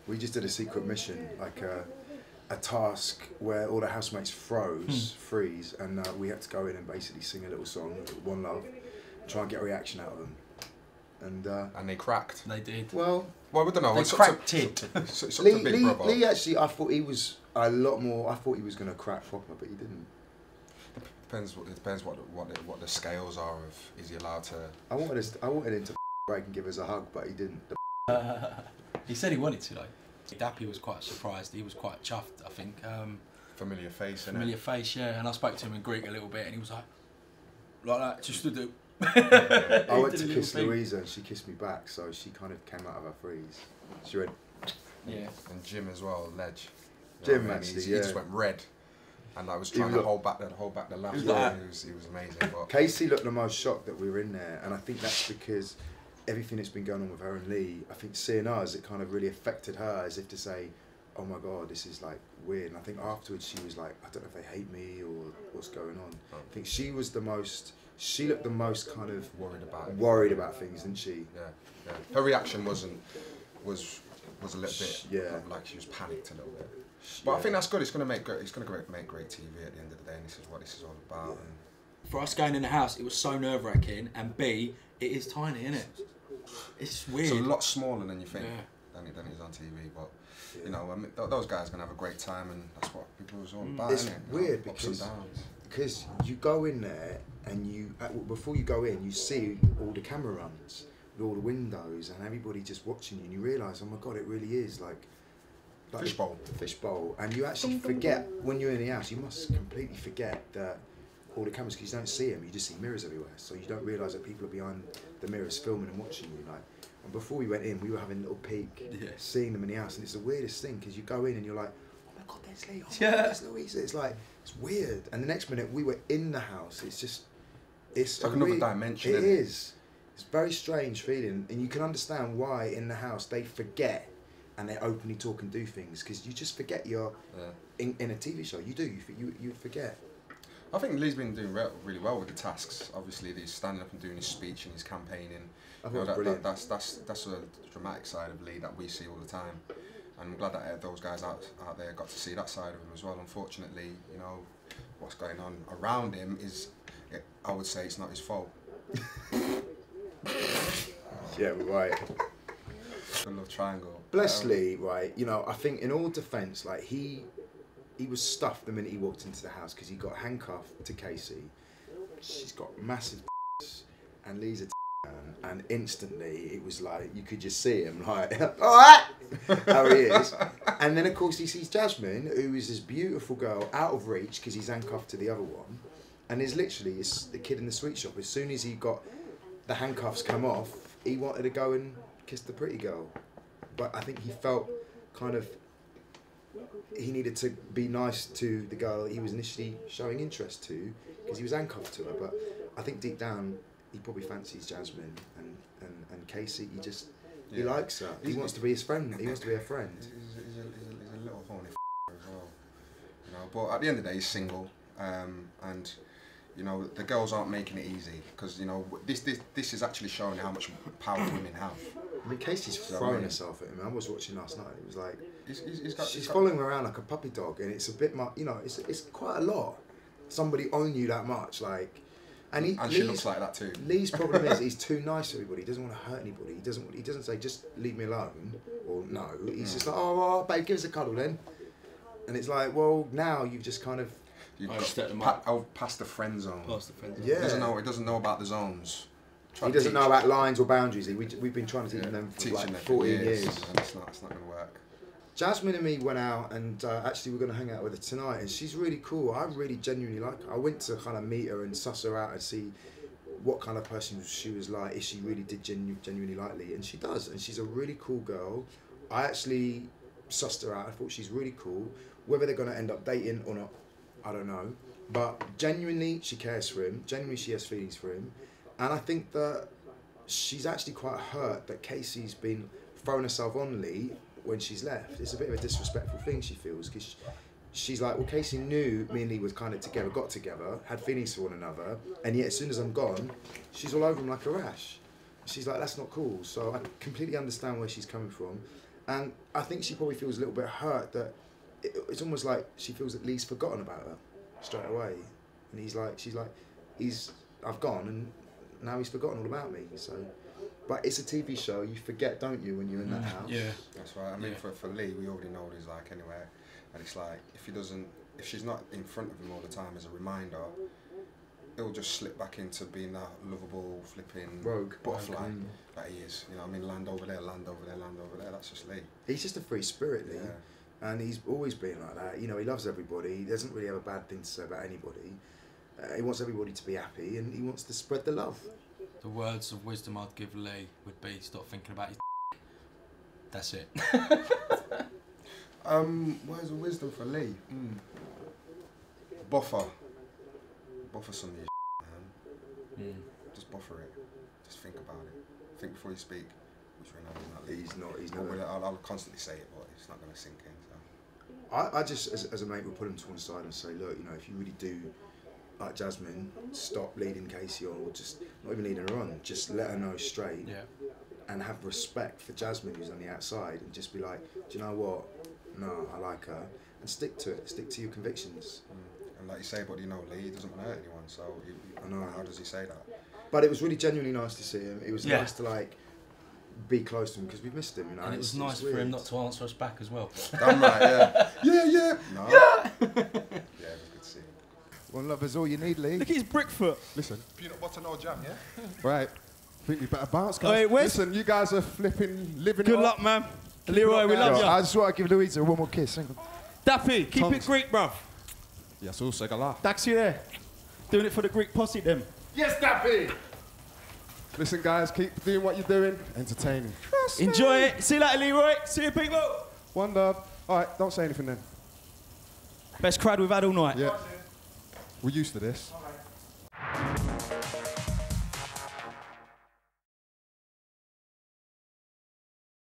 We just did a secret mission, like a task where all the housemates freeze, and we had to go in and basically sing a little song, One Love, try and get a reaction out of them. And they cracked. They did. Well, we don't know. They cracked it. Lee actually, I thought he was a lot more. I thought he was going to crack proper, but he didn't. It depends what the scales are of. Is he allowed to? I wanted him to break and give us a hug, but he didn't. He said he wanted to though. Dappy was quite surprised. He was quite chuffed, I think. Familiar face, innit? Familiar face, yeah. And I spoke to him in Greek a little bit, and he was like that, just to do. I went to kiss Louisa, and she kissed me back, so she kind of came out of her freeze. She went. Yeah. And Jim as well, Ledge. Jim actually, he just went red, and I was trying to hold back the laugh. He was amazing. But Casey looked the most shocked that we were in there, and I think that's because everything that's been going on with her and Lee, I think seeing us, it kind of really affected her, as if to say, oh my God, this is like weird. And I think afterwards she was like, I don't know if they hate me or what's going on. I think she was she looked the most kind of worried about things, didn't she? Yeah. Her reaction was a little bit like she was panicked a little bit. But I think that's good. It's going to make great TV at the end of the day, and this is what this is all about. Yeah. For us going in the house, it was so nerve-wracking, and B, it is tiny, isn't it? It's weird. It's a lot smaller than you think than it is on TV, but you know, I mean, those guys are going to have a great time, and that's what people was all about. It's isn't it? weird Ups and downs. because you go in there and before you go in, you see all the camera runs, with all the windows, and everybody just watching you, and you realise, oh my God, it really is like fishbowl, and you actually forget when you're in the house. You must completely forget that all the cameras, because you don't see them, you just see mirrors everywhere, so you don't realise that people are behind the mirrors filming and watching you. Like, and before we went in, we were having a little peek, seeing them in the house, and it's the weirdest thing, because you go in and you're like, oh my God, there's Lee, oh my God, there's Louisa. It's like, it's weird, and the next minute we were in the house. It's like another dimension. It is. It's a very strange feeling, and you can understand why in the house they forget and they openly talk and do things, because you just forget you're in a TV show. You do. You forget. I think Lee's been doing really well with the tasks. Obviously, he's standing up and doing his speech and his campaigning. That's a dramatic side of Lee that we see all the time. And I'm glad that those guys out there got to see that side of him as well. Unfortunately, you know, what's going on around him is, I would say, it's not his fault. Yeah, right. The love triangle. Bless Lee, right? You know, I think in all defence, like he was stuffed the minute he walked into the house, because he got handcuffed to Casey. She's got massive and Lee's a and instantly it was like you could just see him like, all right, how he is. And then of course he sees Jasmine, who is this beautiful girl out of reach because he's handcuffed to the other one, and there's literally the kid in the sweet shop. As soon as he got the handcuffs come off, he wanted to go and kiss the pretty girl, but I think he felt kind of he needed to be nice to the girl that he was initially showing interest to, because he was handcuffed to her. But I think deep down he probably fancies Jasmine and Casey. He likes her. He wants to be his friend. He wants to be a friend. He's a little horny as well, you know. But at the end of the day, he's single, and you know the girls aren't making it easy, because you know this is actually showing how much power women have. I mean, Casey's throwing herself at him. I was watching last night. It was like she's following him around like a puppy dog, and it's a bit much. You know, it's quite a lot. Somebody own you that much, like. And she looks like that too. Lee's problem is he's too nice to everybody. He doesn't want to hurt anybody. He doesn't say just leave me alone or no. He's just like, oh babe, give us a cuddle then. And it's like, well, now you've just kind of past the friend zone. Past the friend zone. Yeah. He doesn't know about the zones. He doesn't know about lines or boundaries. We've been trying to teach them for like 14 years. And it's not going to work. Jasmine and me went out, and actually we're going to hang out with her tonight, and she's really cool. I really genuinely like her. I went to kind of meet her and suss her out and see what kind of person she was like, if she really did genuinely like Lee, and she does, and she's a really cool girl. I actually sussed her out. I thought she's really cool. Whether they're going to end up dating or not, I don't know. But genuinely, she cares for him. Genuinely, she has feelings for him. And I think that she's actually quite hurt that Casey's been throwing herself on Lee when she's left. It's a bit of a disrespectful thing she feels, because she's like, well, Casey knew me and Lee was kind of together, got together, had feelings for one another, and yet as soon as I'm gone, she's all over him like a rash. She's like, that's not cool. So I completely understand where she's coming from. And I think she probably feels a little bit hurt that it's almost like she feels that Lee's forgotten about her straight away. And she's like, I've gone and now he's forgotten all about me. So, but it's a TV show, you forget, don't you, when you're in that house? Yeah. That's right. I mean, for Lee, we already know what he's like anyway. And it's like, if she's not in front of him all the time as a reminder, he'll just slip back into being that lovable, flipping rogue butterfly that he is. You know what I mean? Land over there, land over there, land over there. That's just Lee. He's just a free spirit, Lee. Yeah. And he's always been like that. You know, he loves everybody. He doesn't really have a bad thing to say about anybody. He wants everybody to be happy and he wants to spread the love. The words of wisdom I'd give Lee would be, stop thinking about his That's it. Words of wisdom for Lee? Buffer some of your man. Just buffer it. Just think about it. Think before you speak. Which we know he's not. He's never. I'll constantly say it, but it's not going to sink in. So. I just, as a mate, will put him to one side and say, look, you know, if you really do like Jasmine, stop leading Casey on, or just not even leading her on. Just let her know straight. Yeah. And have respect for Jasmine, who's on the outside, and just be like, do you know what? No, I like her, and stick to it. Stick to your convictions. And like you say, but you know, Lee doesn't want to hurt anyone, so I know. How does he say that? But it was really genuinely nice to see him. It was nice to like be close to him because we've missed him, you know. And it was nice for him not to answer us back as well. Damn right, yeah. Yeah. No. Yeah. Yeah, it was good to see him. Well, love is all you need, Lee. Look at his brick foot. Listen. Peanut butter, no jam, yeah? Right. I think we better bounce, guys. Wait, listen, you guys are flipping, living Good it luck, up. man. Leroy, we love you. I just want to give Louisa one more kiss. Daffy, keep it Greek, bruv. Yes, also gala. Dax, you there? Doing it for the Greek posse, then. Yes, Daffy! Listen, guys, keep doing what you're doing. Entertaining. Enjoy it. See you later, Leroy. See you, people. One love. All right, don't say anything then. Best crowd we've had all night. Yeah. We're used to this.